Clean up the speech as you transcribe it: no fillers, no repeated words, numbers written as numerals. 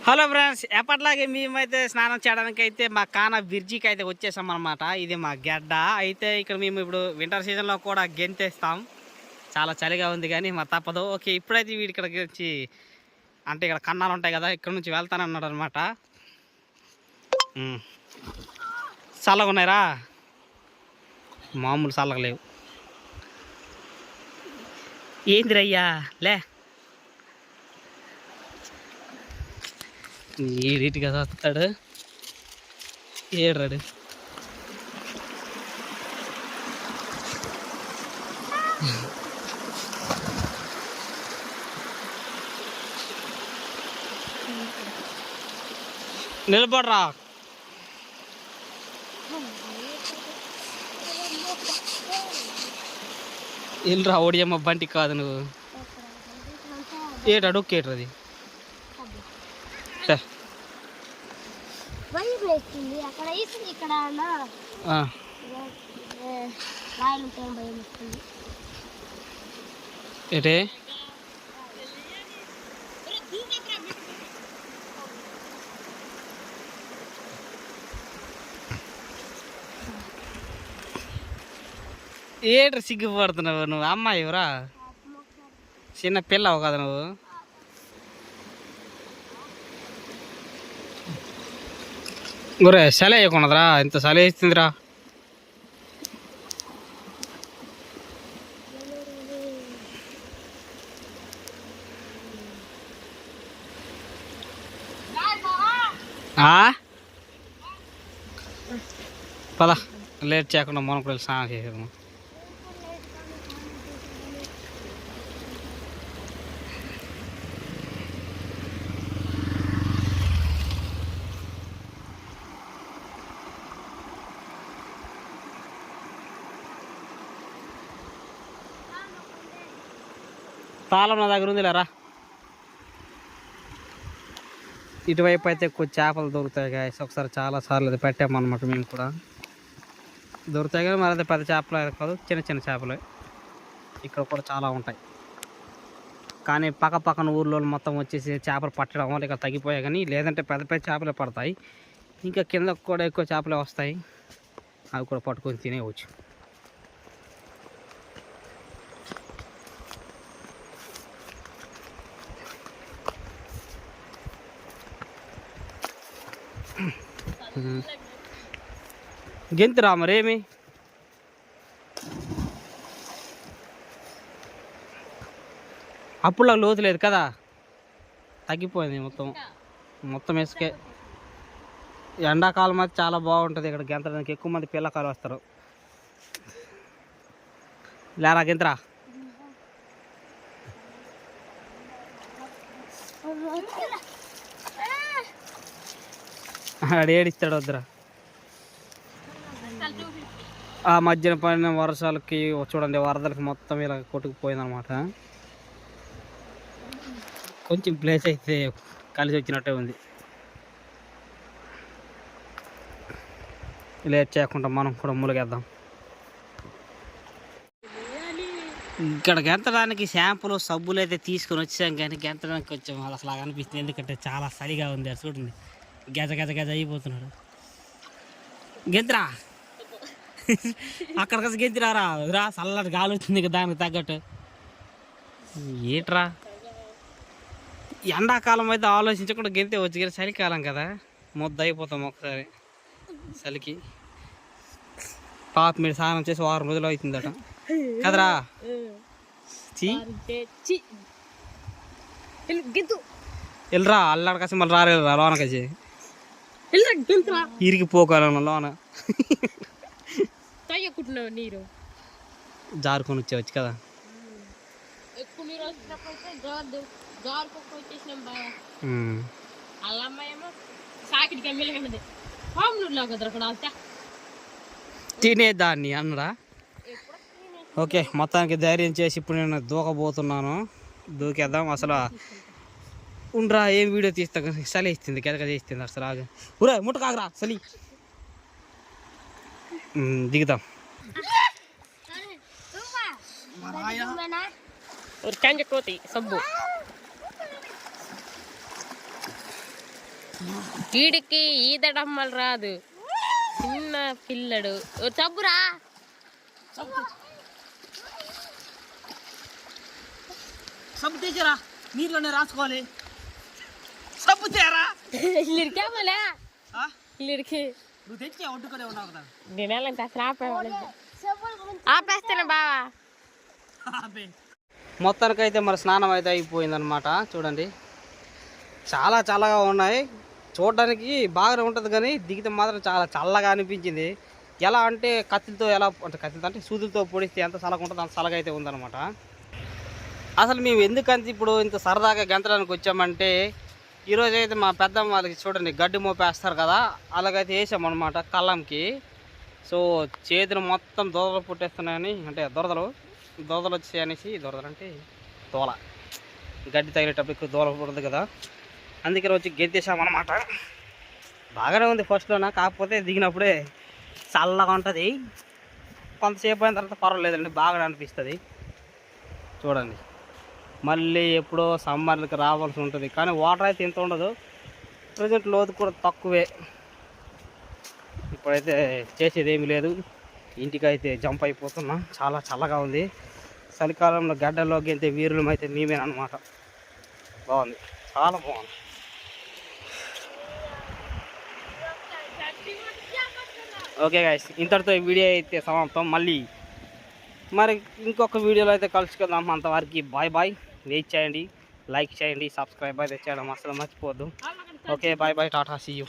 Hello friends, ఎప్పట్లాగే మేమైతే స్నానం చేయడానికి అయితే మా కానా బ్రిడ్జికి అయితే వచ్చేసాం అనమాట. ఇది మా గడ్డ అయితే ఇక్కడ మేము ఇప్పుడు వింటర్ సీజన్లో కూడా గెంతేస్తాం. చాలా చలిగా ఉంది కానీ మా తప్పదు. ఓకే, ఇప్పుడైతే వీడి ఇక్కడికి వచ్చి అంటే ఇక్కడ కన్నాలు ఉంటాయి కదా, ఇక్కడ నుంచి వెళ్తానన్నాడు అనమాట. చల్లగా ఉన్నాయిరా, మామూలు చల్లగా లేవు. ఏందిరయ్యా లే, ఏడిటిగా వస్తాడు, ఏడ్రాడు. నిలబడరా, వెళ్ళరా, ఓడియమ్మ బంటి కాదు నువ్వు. ఏటాడు ఒక్కేట్రది ఏటే ఏట్రా సిగ్గుపడుతున్నావు నువ్వు? అమ్మాయి ఎవరా, చిన్న పిల్లవు కదా నువ్వు. ఒరే చలి వేయకున్నదిరా, ఇంత చలి వేస్తుందిరా. పద, లేట్ చేయకుండా మనం కూడా స్నానం చేసాము. తాళం నా దగ్గర ఉంది లేరా. ఇటువైపు అయితే కొంచెం చేపలు దొరుకుతాయి గాయస్. ఒకసారి చాలా సార్లు అది పెట్టామన్నమాట మేము కూడా. దొరుకుతాయి కానీ మరి అదే పెద్ద చేపలు కాదు, చిన్న చిన్న చేపలే. ఇక్కడ కూడా చాలా ఉంటాయి కానీ పక్కన ఊర్లో మొత్తం వచ్చేసి చేపలు పట్టడం వల్ల ఇక్కడ తగ్గిపోయాయి. కానీ లేదంటే పెద్ద పెద్ద చేపలే పడతాయి. ఇంకా కింద కూడా ఎక్కువ చేపలే వస్తాయి, అవి కూడా పట్టుకొని తినేయవచ్చు. గెంతురా మరేమి, అప్పుడులా లోతు లేదు కదా, తగ్గిపోయింది మొత్తం ఇసుకే. ఎండాకాలం అయితే చాలా బాగుంటుంది ఇక్కడ గెంతడానికి. ఎక్కువ మంది పిల్లకాయలు వస్తారు. లేరా గెంతరా, ఏడిస్తాడు వద్దురా. ఆ మధ్యన పడిన వర్షాలకి చూడండి, వరదలకి మొత్తం ఇలా కొట్టుకుపోయిందనమాట. కొంచెం ప్లేస్ అయితే కలిసి వచ్చినట్టే ఉంది. లేట్ చేయకుండా మనం కూడా ములిగేద్దాం. ఇక్కడ గెంతడానికి షాంపులు సబ్బులు అయితే తీసుకొని వచ్చాం కానీ గెంతడానికి కొంచెం అసలు అనిపిస్తుంది. ఎందుకంటే చాలా చలిగా ఉంది. అది చూడండి, గజ అయిపోతున్నాడు. గెంతురా, అక్కడ కలిసి గెంతిరారా రా, చల్లటి గాలి వచ్చింది ఇక దానికి తగ్గట్టు. ఏట్రా, ఎండాకాలం అయితే ఆలోచించకుండా గెంతే వచ్చి, కానీ చలికాలం కదా ముద్ద అయిపోతాం ఒకసారి చలికి. పాప మీరు స్నానం చేసి 6 రోజులు అవుతుందట కదరా. వెళ్ళరా, అల్లాడకాసి మళ్ళీ రాలేదురా లోనకసి, ఇరికి పోకాలన్న లోన నీరు జారుకొని వచ్చేవచ్చు కదా. తినేదాన్ని అన్నరా. ఓకే, మొత్తానికి ధైర్యం చేసి ఇప్పుడు నేను దూకబోతున్నాను. దూకేద్దాం. అసలు ఉండరా, ఏం వీడియో తీస్తా, చలి ఇస్తుంది, గెదగ చేస్తుంది అసలు. ఆగు ఊరే, ముట్ట కాగరా చలి. దిగుదాం. వీడికి ఈదడమ్మలు రాదు, చిన్న పిల్లడు. చబ్బురా సబ్బు తెచ్చిరా, నీళ్ళలోనే రాసుకోవాలి. సబ్బు తేరా ఇల్లుడికేమోలే, ఇల్లుడికి నువ్వు తెచ్చి వండుకునే ఉన్నావు కదా. నేను వెళ్ళంటే అసలు ఆపేస్తాను బావా. మొత్తానికైతే మరి స్నానం అయితే అయిపోయిందనమాట. చూడండి చాలా చల్లగా ఉన్నాయి. చూడడానికి బాగానే ఉంటుంది కానీ దిగితే మాత్రం చాలా చల్లగా అనిపించింది. ఎలా అంటే కత్తితో అంటే సూదులతో పొడిస్తే ఎంత చల్లగా ఉంటుందో అంత చల్లగా అయితే ఉందన్నమాట. అసలు మేము ఎందుకంటే ఇప్పుడు ఇంత సరదాగా గెంతడానికి వచ్చామంటే, ఈరోజు అయితే మా పెద్దమ్మ వాళ్ళకి చూడండి గడ్డి మోపేస్తారు కదా, అలాగైతే వేసామన్నమాట కళ్ళంకి. సో చేతులు మొత్తం దూరలు పుట్టేస్తున్నాయని, అంటే దురదలు వచ్చాయి అనేసి, దురదలు అంటే దోల, గడ్డి తగిలేటప్పుడు ఎక్కువ దూల పుడుతుంది కదా, అందుకని వచ్చి గెంతేసామన్నమాట. బాగానే ఉంది ఫస్ట్లోన, కాకపోతే దిగినప్పుడే చల్లగా ఉంటుంది. కొంతసేపు అయిన తర్వాత పర్వాలేదండి, బాగా అనిపిస్తుంది. చూడండి మళ్ళీ ఎప్పుడో సమ్మర్లకి రావాల్సి ఉంటుంది, కానీ వాటర్ అయితే ఇంత ఉండదు. ప్రజెంట్ లోతు కూడా తక్కువే. ఇప్పుడైతే చేసేది ఏమీ లేదు, ఇంటికైతే జంప్ అయిపోతున్నాం. చాలా చల్లగా ఉంది. చలికాలంలో గడ్డల్లోకి అయితే వీరులం అయితే మేమేనమాట. బాగుంది, చాలా బాగుంది. ఓకే గైస్, ఇంతటితో ఈ వీడియో అయితే సమాప్తం. మళ్ళీ మరి ఇంకొక వీడియోలో అయితే కలుసుకుందాం. అంతవరకు బాయ్ బాయ్. వెయిట్ చేయండి, లైక్ చేయండి, సబ్స్క్రైబ్ అయితే చేయడం అసలు మర్చిపోవద్దు. Okay bye bye, tata, see you.